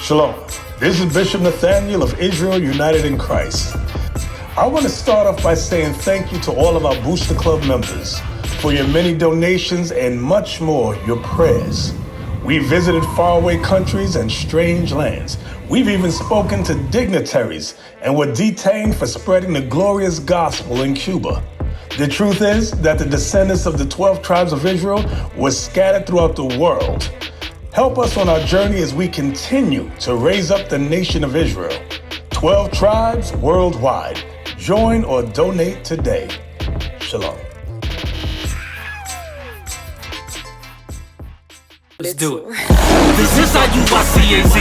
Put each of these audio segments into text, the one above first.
Shalom. This is Bishop Nathaniel of Israel United in Christ. I want to start off by saying thank you to all of our Booster Club members for your many donations and much more, your prayers. We visited faraway countries and strange lands. We've even spoken to dignitaries and were detained for spreading the glorious gospel in Cuba. The truth is that the descendants of the 12 tribes of Israel were scattered throughout the world. Help us on our journey as we continue to raise up the nation of Israel. 12 tribes worldwide. Join or donate today. Shalom. Let's do it. This is IUICAZ.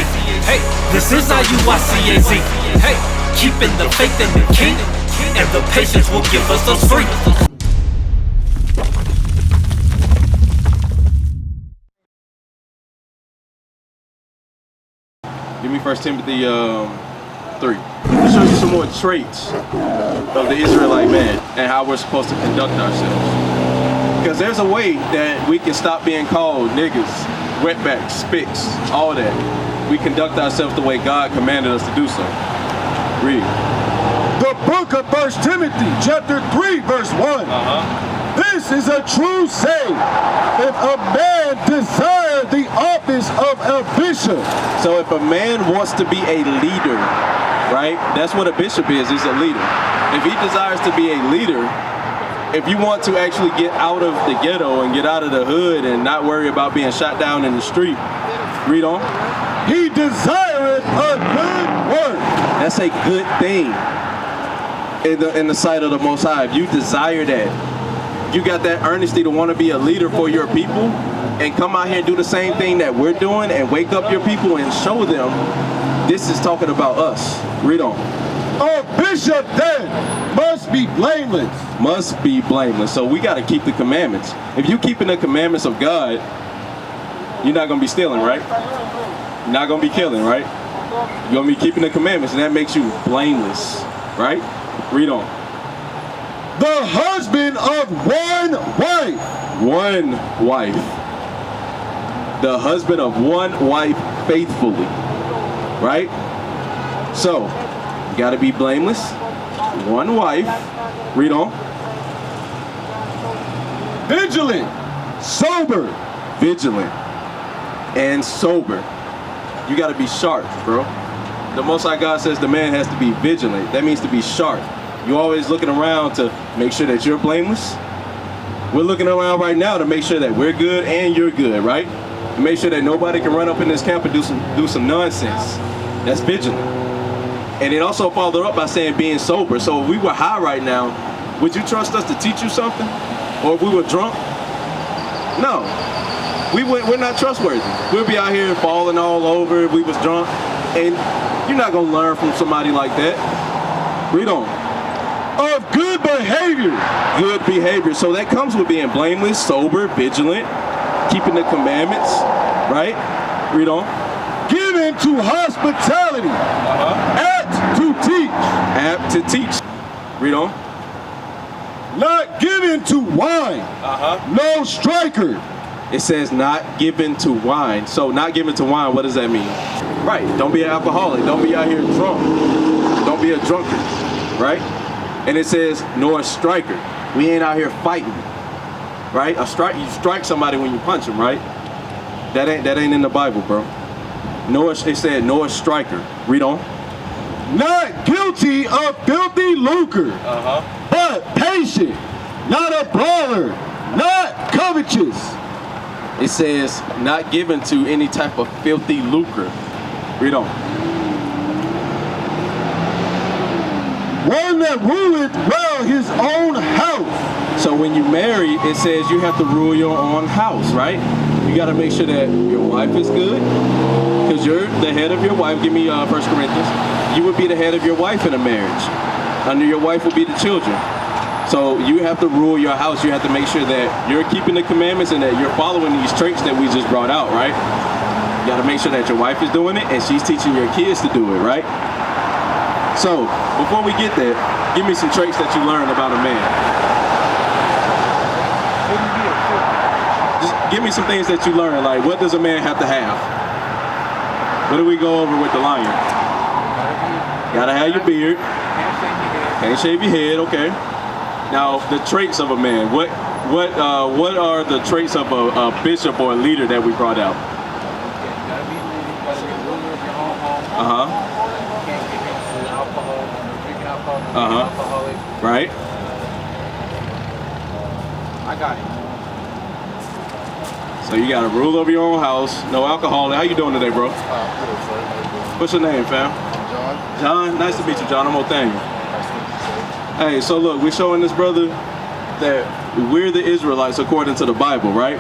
Hey, this is IUICAZ. Hey, keeping the faith in the King, and the patience will give us the strength. Give me 1 Timothy 3. Let me show you some more traits of the Israelite man and how we're supposed to conduct ourselves. Because there's a way that we can stop being called niggas, wetbacks, spicks, all that. We conduct ourselves the way God commanded us to do so. Read. The book of 1 Timothy, chapter 3, verse 1. This is a true saying. If a man desire the office of a bishop. So if a man wants to be a leader, right? That's what a bishop is a leader. If he desires to be a leader, if you want to actually get out of the ghetto and get out of the hood and not worry about being shot down in the street, read on. He desireth a good work. That's a good thing in the sight of the Most High. If you desire that, you got that earnesty to want to be a leader for your people and come out here and do the same thing that we're doing and wake up your people and show them this is talking about us. Read on. A bishop then must be blameless. Must be blameless. So we got to keep the commandments. If you keeping the commandments of God, you're not going to be stealing, right? You're not going to be killing, right? You're going to be keeping the commandments, and that makes you blameless, right? Read on. The husband of one wife. One wife. The husband of one wife faithfully, right? So, you got to be blameless. One wife. Read on. Vigilant. Sober. Vigilant. And sober. You got to be sharp, bro. The Most High God says the man has to be vigilant. That means to be sharp. You're always looking around to make sure that you're blameless. We're looking around right now to make sure that we're good and you're good, right? To make sure that nobody can run up in this camp and do some nonsense. That's vigilant. And it also followed up by saying being sober. So if we were high right now, would you trust us to teach you something? Or if we were drunk? No. We're not trustworthy. We'll be out here falling all over if we was drunk. And you're not going to learn from somebody like that. Read on. Of good behavior. Good behavior. So that comes with being blameless, sober, vigilant, keeping the commandments, right? Read on. Given to hospitality. Apt to teach. Apt to teach. Read on. Not given to wine. No striker. It says not given to wine. So not given to wine, what does that mean? Right. Don't be an alcoholic. Don't be out here drunk. Don't be a drunkard, right? And it says, nor a striker. We ain't out here fighting, right? You strike somebody when you punch them, right? That ain't in the Bible, bro. It said, nor a striker. Read on. Not guilty of filthy lucre, but patient, not a brawler, not covetous. It says, not given to any type of filthy lucre. Read on. One that ruleth well his own house. So when you marry, it says you have to rule your own house, right? You got to make sure that your wife is good, because you're the head of your wife. Give me 1 Corinthians. You would be the head of your wife in a marriage. Under your wife will be the children. So you have to rule your house. You have to make sure that you're keeping the commandments and that you're following these traits that we just brought out, right? You got to make sure that your wife is doing it and she's teaching your kids to do it, right? So before we get there, give me some traits that you learned about a man. Just give me some things that you learned. Like, what does a man have to have? What do we go over with the lion? Gotta have your beard. Can't shave your head. Okay. Now the traits of a man. What are the traits of a bishop or a leader that we brought out? Right. I got it. So you got to rule over your own house. No alcohol. How you doing today, bro? What's your name, fam? John. John. Nice to meet you, John. I'm Nathaniel. Hey, so look, we're showing this brother that we're the Israelites according to the Bible, right?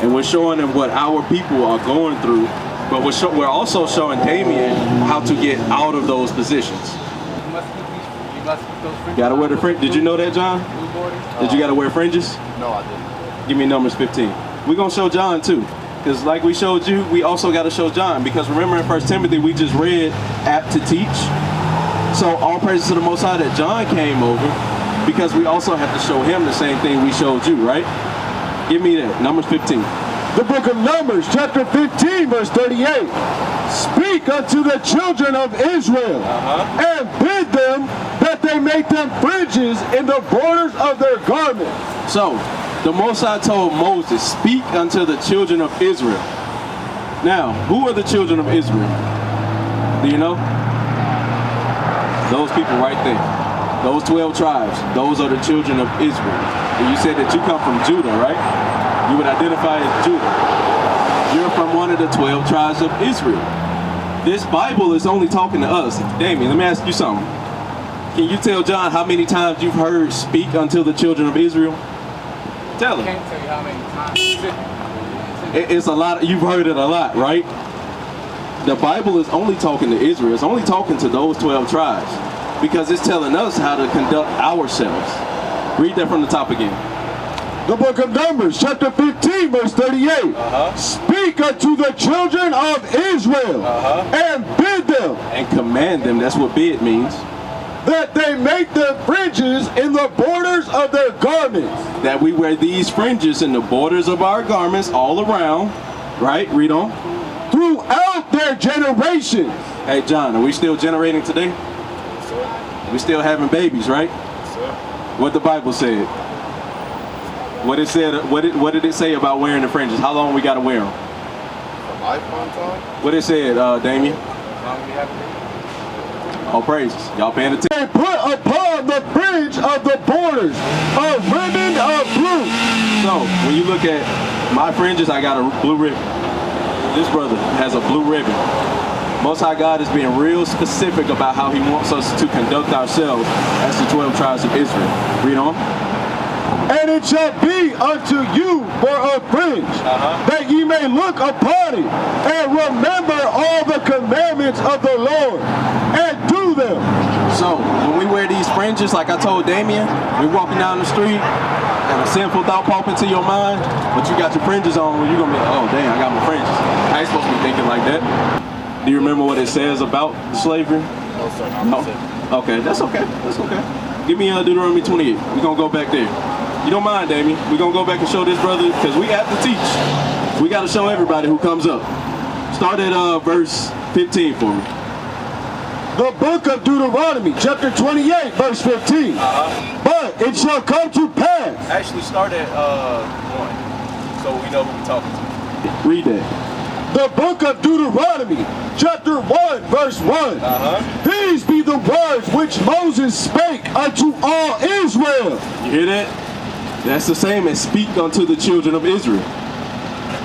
And we're showing him what our people are going through, but we're also showing Damien how to get out of those positions. Gotta wear the fringe. Did you know that, John? Did you gotta wear fringes? No, I didn't. Give me Numbers 15. We're gonna show John too, because like we showed you, we also gotta show John. Because remember in 1 Timothy we just read apt to teach. So all praises to the Most High that John came over, because we also have to show him the same thing we showed you, right? Give me that, Numbers 15. The book of Numbers, chapter 15, verse 38. Speak unto the children of Israel, and bid them that they make them fringes in the borders of their garments. So, the Most High told Moses, speak unto the children of Israel. Now, who are the children of Israel? Do you know? Those people right there. Those 12 tribes, those are the children of Israel. And you said that you come from Judah, right? You would identify as Judah. You're from one of the 12 tribes of Israel. This Bible is only talking to us. Damien, let me ask you something. Can you tell John how many times you've heard speak unto the children of Israel? Tell him. I can't tell you how many times. It's a lot. You've heard it a lot, right? The Bible is only talking to Israel. It's only talking to those 12 tribes because it's telling us how to conduct ourselves. Read that from the top again. The book of Numbers, chapter 15, verse 38. Speak unto the children of Israel, and bid them, and command them. That's what bid means. That they make the fringes in the borders of their garments. That we wear these fringes in the borders of our garments all around. Right? Read on. Throughout their generations. Hey, John, are we still generating today? Yes, sir. We still having babies, right? Yes, sir. What the Bible said. What it said. What did it say about wearing the fringes? How long we got to wear them? For lifetime time? What it said, Damien? As long as we have a baby. All praises. Y'all paying attention? They put upon the fringe of the borders a ribbon of blue. So, when you look at my fringes, I got a blue ribbon. This brother has a blue ribbon. Most High God is being real specific about how he wants us to conduct ourselves as the 12 tribes of Israel. Read on. And it shall be unto you for a fringe, that ye may look upon it, and remember all the commandments of the Lord, and do them. So, when we wear these fringes, like I told Damien, we're walking down the street, and a sinful thought pop into your mind, but you got your fringes on, you're going to be like, oh, damn, I got my fringes. I ain't supposed to be thinking like that. Do you remember what it says about slavery? No, sir. No? Okay, that's okay. That's okay. Give me Deuteronomy 28. We're going to go back there. You don't mind, Damien? We're going to go back and show this brother, because we have to teach. We got to show everybody who comes up. Start at verse 15 for me. The book of Deuteronomy, chapter 28, verse 15. But it shall come to pass. Actually, start at 1, so we know who we're talking to. Read that. The book of Deuteronomy, chapter 1, verse 1. These be the words which Moses spake unto all Israel. You hear that? That's the same as speak unto the children of Israel.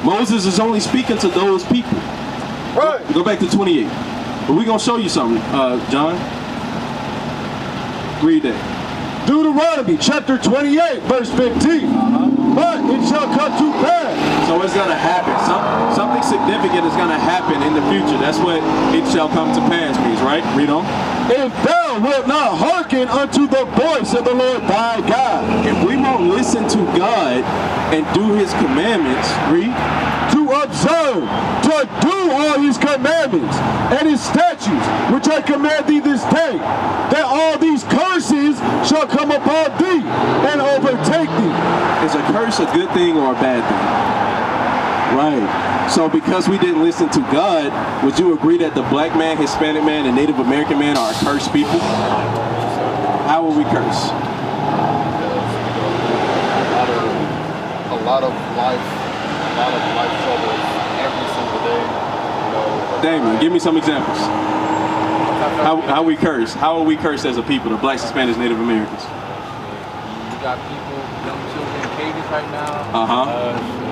Moses is only speaking to those people. Right. Go back to 28. But we're going to show you something, John. Read that. Deuteronomy chapter 28, verse 15. But it shall come to pass. So it's going to happen. Something significant is going to happen in the future. That's what it shall come to pass means, right? Read on. If thou wilt not hearken unto the voice of the Lord thy God. If we won't listen to God and do his commandments, read. To observe, to do all his commandments and his statutes, which I command thee this day, that all these curses shall come upon thee and overtake thee. Is a curse a good thing or a bad thing? Right. So because we didn't listen to God, would you agree that the black man, Hispanic man, and Native American man are cursed people? How will we curse? A lot of life troubles every single day. You know. Damon, give me some examples. How we curse? How are we cursed as a people, the blacks, Hispanics, Native Americans? You got people, young children in cages right now.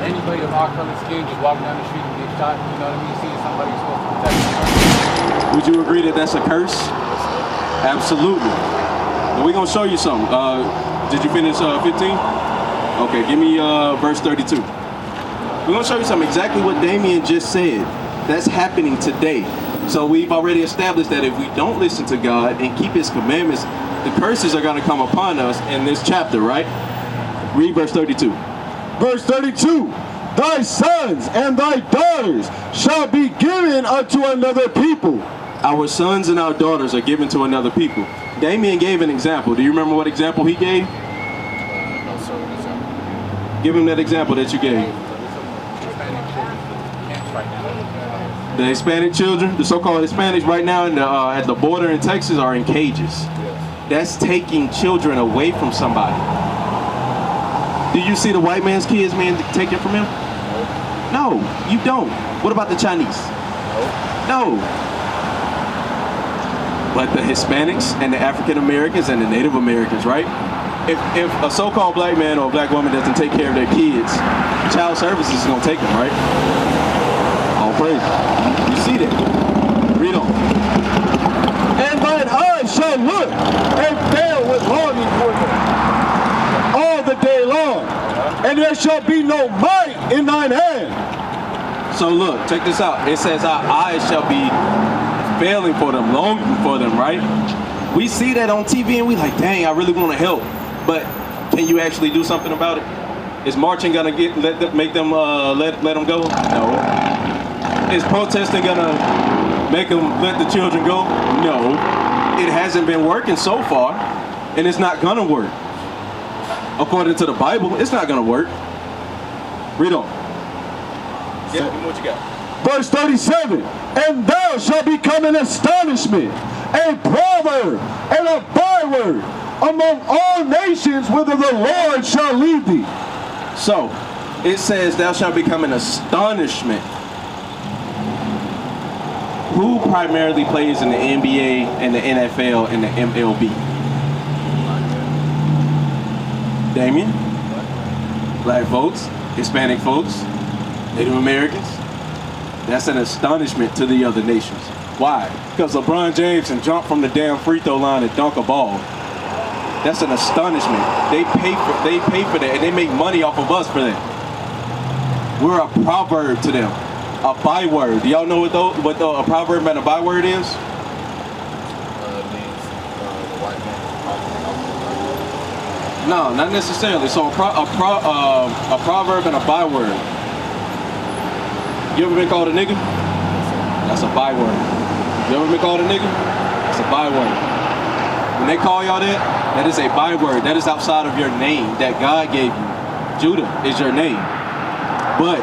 Anybody of our color skin just walking down the street and get shot, you know what I mean? Seeing somebody you're supposed to protect. Would you agree that that's a curse? Absolutely. And we're going to show you something. Did you finish 15? Okay, give me verse 32. We're going to show you something exactly what Damien just said. That's happening today. So we've already established that if we don't listen to God and keep his commandments, the curses are going to come upon us in this chapter, right? Read verse 32. Verse 32, thy sons and thy daughters shall be given unto another people. Our sons and our daughters are given to another people. Damien gave an example. Do you remember what example he gave? No, sir. What example? Give him that example that you gave. The Hispanic children, the so-called Hispanics right now at the border in Texas are in cages. That's taking children away from somebody. Do you see the white man's kids being taken from him? No, you don't. What about the Chinese? No. But the Hispanics and the African Americans and the Native Americans, right? If a so-called black man or a black woman doesn't take care of their kids, child services is going to take them, right? All praise. You see that? Read on. And thine eyes shall look and fail with longing for them all the day long, and there shall be no might in thine hand. So look, check this out. It says our eyes shall be failing for them, longing for them, right? We see that on TV and we like, dang, I really want to help. But can you actually do something about it? Is marching gonna let them go? No. Is protesting gonna make them let the children go? No. It hasn't been working so far, and it's not gonna work. According to the Bible, it's not going to work. Read on. Yeah, what you got? Verse 37, and thou shalt become an astonishment, a proverb, and a byword among all nations, whither the Lord shall lead thee. So, it says, thou shalt become an astonishment. Who primarily plays in the NBA and the NFL and the MLB? Damien? Black folks, Hispanic folks, Native Americans. That's an astonishment to the other nations. Why? Because LeBron James can jump from the damn free throw line and dunk a ball. That's an astonishment. They pay for that, and they make money off of us for that. We're a proverb to them, a byword. Do y'all know what a proverb and a byword is? No, not necessarily. So a proverb and a byword. You ever been called a nigga? That's a byword. You ever been called a nigga? That's a byword. When they call y'all that, that is a byword. That is outside of your name that God gave you. Judah is your name. But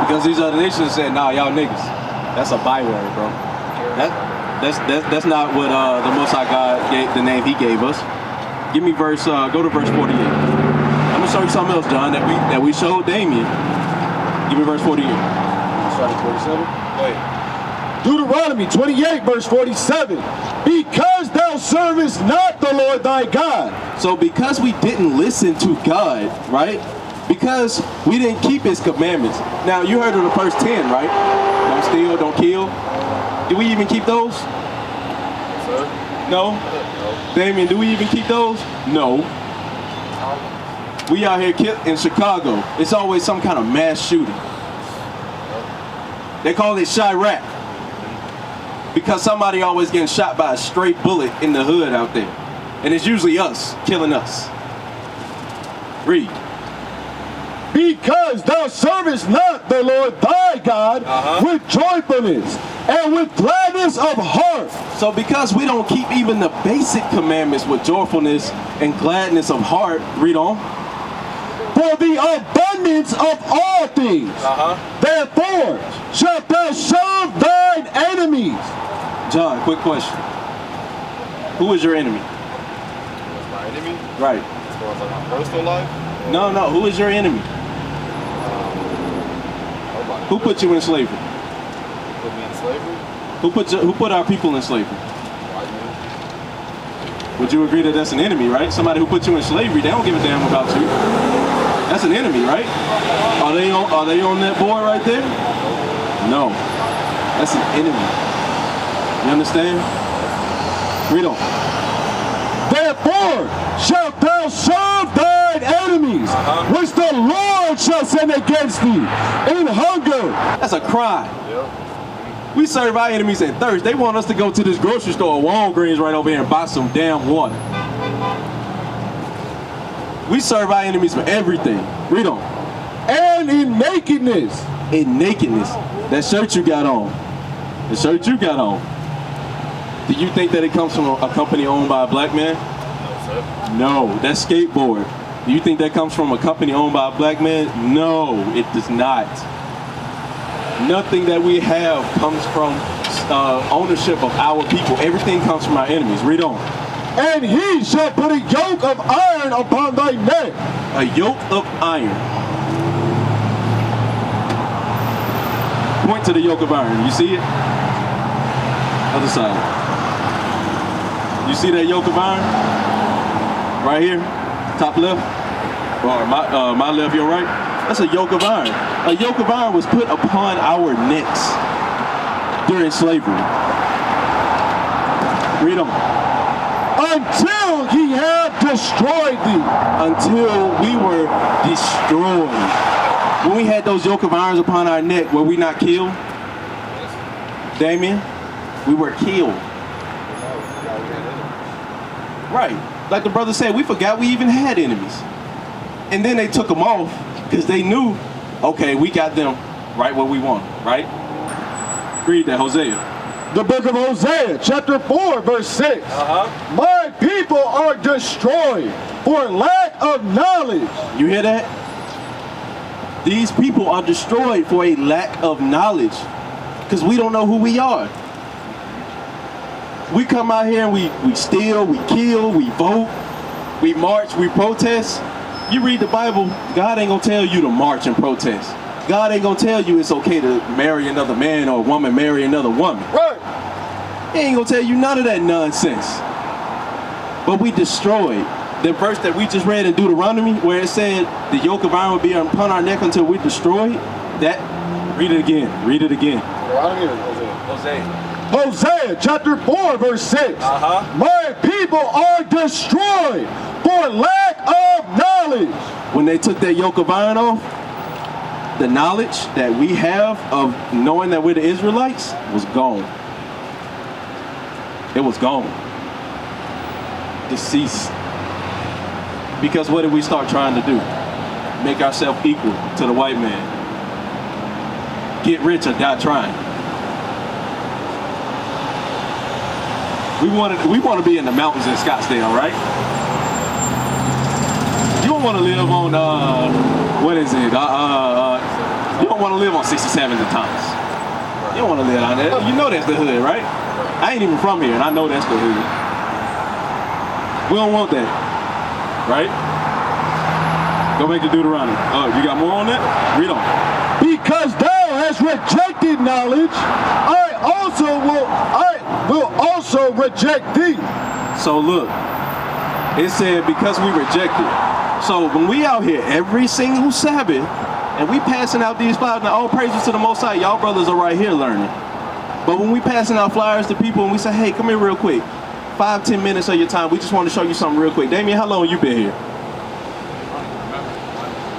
because these other nations said, nah, y'all niggas. That's a byword, bro. That's not what the Most High God gave, the name he gave us. Give me verse, go to verse 48. I'm gonna show you something else, John, that we showed Damien. Give me verse 48. Start at 47. Go ahead. Deuteronomy 28, verse 47. Because thou servest not the Lord thy God. So because we didn't listen to God, right? Because we didn't keep his commandments. Now, you heard of the first 10, right? Don't steal, don't kill. Do we even keep those? Sir? No? Damien, do we even keep those? No. We out here in Chicago. It's always some kind of mass shooting. They call it Chirac. Because somebody always getting shot by a stray bullet in the hood out there. And it's usually us, killing us. Read. Because thou servest not the Lord thy God with joyfulness and with gladness of heart. So because we don't keep even the basic commandments with joyfulness and gladness of heart, read on. for the abundance of all things. Therefore shalt thou serve thine enemies. John, quick question. Who is your enemy? My enemy? Right. As far as like my personal life? No, no. Who is your enemy? Nobody. Who put you in slavery? Put me in slavery? Who put our people in slavery? White man. Would you agree that that's an enemy, right? Somebody who put you in slavery, they don't give a damn about you. That's an enemy, right? Are they on that board right there? No. That's an enemy. You understand? Read on. Therefore shalt thou serve thine enemies, which the Lord shall send against thee in hunger. That's a crime. Yep. We serve our enemies in thirst. They want us to go to this grocery store, Walgreens right over here, and buy some damn water. We serve our enemies for everything. Read on. And in nakedness. In nakedness. That shirt you got on. The shirt you got on. Do you think that it comes from a company owned by a black man? No, sir. No. That skateboard. Do you think that comes from a company owned by a black man? No, it does not. Nothing that we have comes from ownership of our people. Everything comes from our enemies. Read on. And he shall put a yoke of iron upon thy neck. A yoke of iron. Point to the yoke of iron. You see it? Other side. You see that yoke of iron? Right here? Top left? Or my left, your right? That's a yoke of iron. A yoke of iron was put upon our necks during slavery. Read on. Until he had destroyed thee. Until we were destroyed. When we had those yoke of irons upon our neck, were we not killed? Damien? We were killed. Right. Like the brother said, we forgot we even had enemies. And then they took them off because they knew, okay, we got them right where we want, right? Read that, Hosea. The book of Hosea, chapter 4, verse 6. My people are destroyed for lack of knowledge. You hear that? These people are destroyed for a lack of knowledge because we don't know who we are. We come out here and we steal, we kill, we vote, we march, we protest. You read the Bible, God ain't gonna tell you to march and protest. God ain't gonna tell you it's okay to marry another man or a woman marry another woman. Right. He ain't gonna tell you none of that nonsense. But we destroyed. The verse that we just read in Deuteronomy where it said the yoke of iron would be upon our neck until we destroyed, that, read it again, read it again. Deuteronomy or Hosea? Hosea chapter 4 verse 6. My people are destroyed for lack of knowledge. When they took that yoke of iron off, the knowledge that we have of knowing that we're the Israelites was gone. It was gone. Deceased. Because what did we start trying to do? Make ourselves equal to the white man. Get rich or die trying. We want to be in the mountains in Scottsdale, right? You don't want to live on what is it? You don't want to live on 67th and Thomas. You don't want to live on there. You know that's the hood, right? I ain't even from here, and I know that's the hood. We don't want that, right? Go back to Deuteronomy. Oh, you got more on that? Read on. Because thou hast rejected knowledge, I will also reject thee. So look, it said because we rejected. So when we out here every single Sabbath and we passing out these flyers, now all praises to the Most High, y'all brothers are right here learning. But when we passing out flyers to people and we say, hey, come here real quick, 5-10 minutes of your time, we just want to show you something real quick. Damien, how long you been here?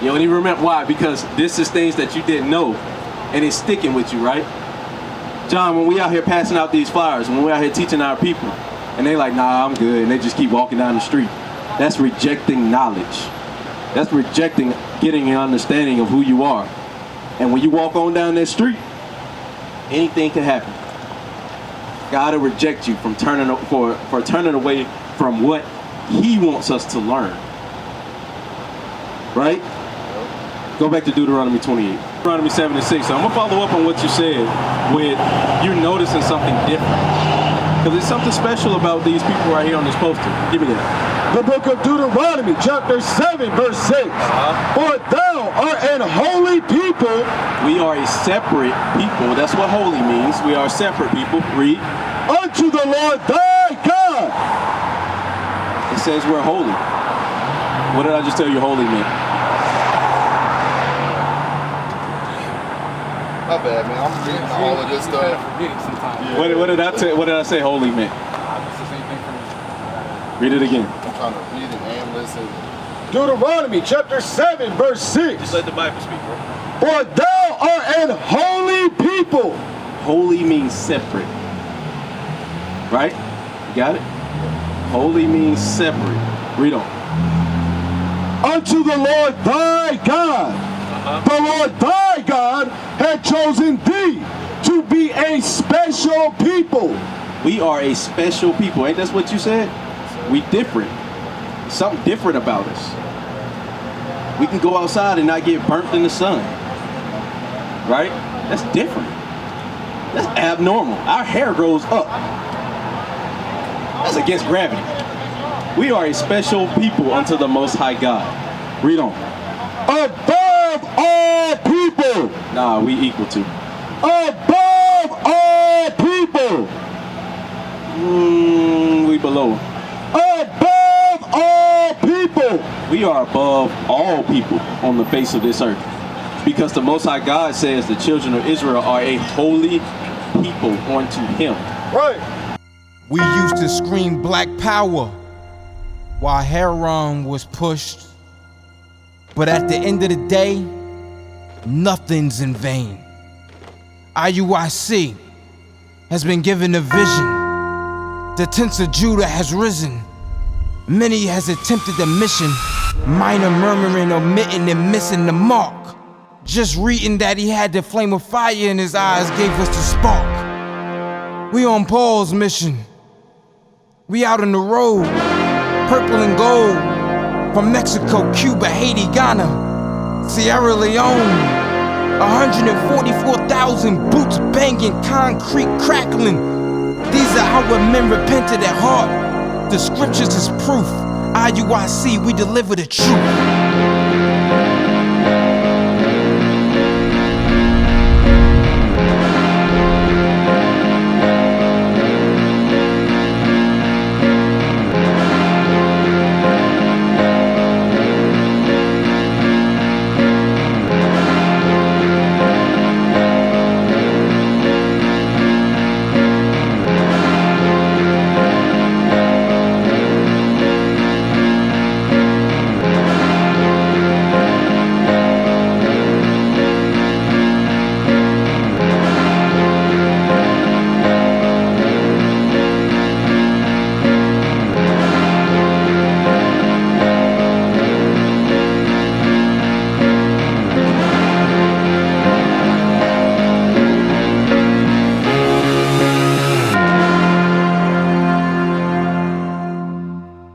You don't even remember. Why? Because this is things that you didn't know and it's sticking with you, right? John, when we out here passing out these flyers, when we out here teaching our people, and they like, nah, I'm good, and they just keep walking down the street, that's rejecting knowledge. That's rejecting getting an understanding of who you are. And when you walk on down that street, anything can happen. God will reject you from turning away from what He wants us to learn. Right? Go back to Deuteronomy 28. Deuteronomy 7 and 6. So I'm going to follow up on what you said with you noticing something different. Because there's something special about these people right here on this poster. Give me that. The book of Deuteronomy, chapter 7, verse 6. For thou art an holy people. We are a separate people. That's what holy means. We are a separate people. Read. Unto the Lord thy God. It says we're holy. What did I just tell you holy meant? My bad, man. I'm reading all of this stuff. Yeah. What did I say holy meant? It's the same thing for me. Read it again. I'm trying to read it and listen. Deuteronomy chapter 7, verse 6. Just let the Bible speak, bro. For thou art an holy people. Holy means separate. Right? You got it? Holy means separate. Read on. Unto the Lord thy God. The Lord thy God had chosen thee to be a special people. We are a special people. Ain't that what you said? We different. Something different about us. We can go outside and not get burnt in the sun. Right? That's different. That's abnormal. Our hair grows up. That's against gravity. We are a special people unto the Most High God. Read on. Above all people. Nah, we equal to. Above all people. We below. Above all people. We are above all people on the face of this earth. Because the Most High God says the children of Israel are a holy people unto Him. Right. We used to scream black power while Heron was pushed. But at the end of the day, nothing's in vain. IUIC has been given a vision. The tents of Judah has risen. Many has attempted the mission, minor murmuring, omitting, and missing the mark. Just reading that he had the flame of fire in his eyes gave us the spark. We on Paul's mission. We out on the road, purple and gold. From Mexico, Cuba, Haiti, Ghana, Sierra Leone. 144,000 boots banging, concrete crackling. These are our men repented at heart. The scriptures is proof. IUIC, we deliver the truth.